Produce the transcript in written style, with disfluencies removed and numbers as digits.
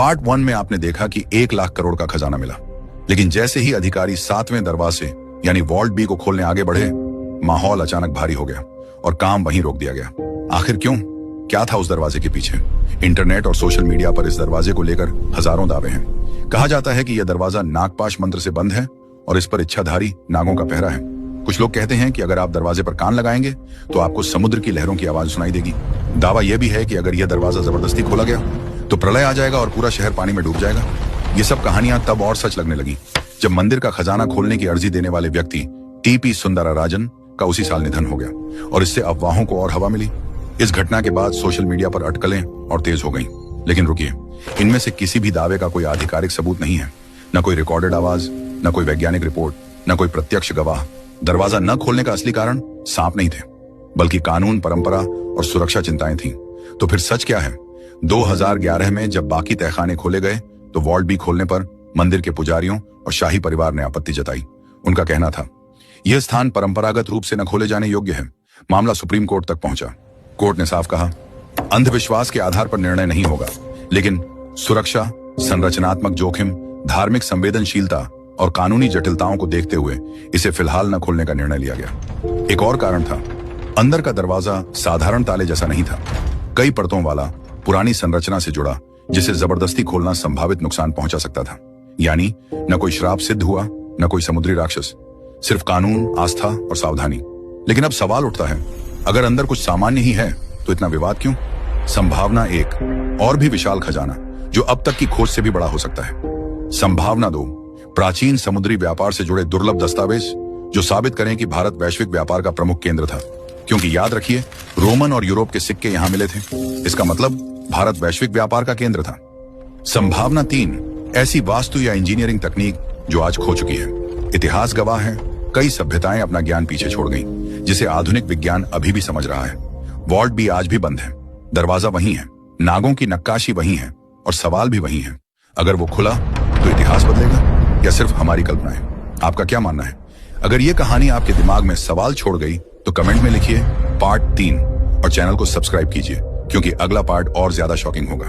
Part 1 में आपने देखा कि 1 लाख करोड़ का खजाना मिला, लेकिन जैसे ही अधिकारी 7वें दरवाजे यानी वॉल्ट बी को खोलने आगे बढ़े, माहौल अचानक भारी हो गया और काम वहीं रोक दिया गया। आखिर क्यों? क्या था उस दरवाजे के पीछे? इंटरनेट और सोशल मीडिया पर इस दरवाजे को लेकर हजारों दावे हैं। कहा जाता है कि यह दरवाजा नागपाश मंत्र से बंद है और इस पर इच्छाधारी नागों का पहरा है। कुछ लोग कहते हैं कि अगर आप दरवाजे पर कान लगाएंगे तो आपको समुद्र की लहरों की आवाज सुनाई देगी। दावा यह भी है कि अगर यह दरवाजा जबरदस्ती खोला गया तो प्रलय आ जाएगा और पूरा शहर पानी में डूब जाएगा। ये सब कहानियां तब और सच लगने लगी जब मंदिर का खजाना खोलने की अर्जी देने वाले व्यक्ति टीपी सुंदराराजन का उसी साल निधन हो गया और इससे अफवाहों को और हवा मिली। इस घटना के बाद सोशल मीडिया पर अटकलें और तेज हो गईं। लेकिन रुकिए, इनमें से किसी भी दावे का कोई आधिकारिक सबूत नहीं है। न कोई रिकॉर्डेड आवाज, न कोई वैज्ञानिक रिपोर्ट, न कोई प्रत्यक्ष गवाह। दरवाजा न खोलने का असली कारण सांप नहीं थे, बल्कि कानून, परंपरा और सुरक्षा चिंताएं थीं। तो फिर सच क्या है? 2011 में जब बाकी तहखाने खोले गए तो वॉल्ट बी खोलने पर मंदिर के पुजारियों और शाही परिवार ने आपत्ति जताई। उनका कहना था यह स्थान परंपरागत रूप से न खोले जाने योग्य है। मामला सुप्रीम कोर्ट तक पहुंचा। कोर्ट ने साफ कहा, अंधविश्वास के आधार पर निर्णय नहीं होगा, लेकिन सुरक्षा, संरचनात्मक जोखिम, धार्मिक संवेदनशीलता और कानूनी जटिलताओं को देखते हुए इसे फिलहाल न खोलने का निर्णय लिया गया। एक और कारण था, अंदर का दरवाजा साधारण ताले जैसा नहीं था। कई परतों वाला, पुरानी संरचना से जुड़ा, जिसे जबरदस्ती खोलना संभावित नुकसान पहुंचा सकता था। यानी न कोई श्राप सिद्ध हुआ, न कोई समुद्री राक्षस, सिर्फ कानून, आस्था और सावधानी। लेकिन अब सवाल उठता है, अगर अंदर कुछ सामान्य ही है तो इतना विवाद क्यों? संभावना 1, और भी विशाल खजाना जो अब तक की खोज से भी बड़ा हो सकता है। संभावना 2, प्राचीन समुद्री व्यापार से जुड़े दुर्लभ दस्तावेज जो साबित करें कि भारत वैश्विक व्यापार का प्रमुख केंद्र था। क्योंकि याद रखिए, रोमन और यूरोप के सिक्के यहां मिले थे। इसका मतलब भारत वैश्विक व्यापार का केंद्र था। संभावना 3, ऐसी वास्तु या इंजीनियरिंग तकनीक जो आज खो चुकी है। इतिहास गवाह है, कई सभ्यताएं अपना ज्ञान पीछे छोड़ गईं, जिसे आधुनिक विज्ञान अभी भी समझ रहा है। वॉल्ट भी आज भी बंद है, दरवाजा वही है, नागों की नक्काशी वही है और सवाल भी वही है। अगर वो खुला तो इतिहास बदलेगा या सिर्फ हमारी कल्पना है? आपका क्या मानना है? अगर ये कहानी आपके दिमाग में सवाल छोड़ गई तो कमेंट में लिखिए पार्ट 3 और चैनल को सब्सक्राइब कीजिए, क्योंकि अगला पार्ट और ज्यादा शॉकिंग होगा।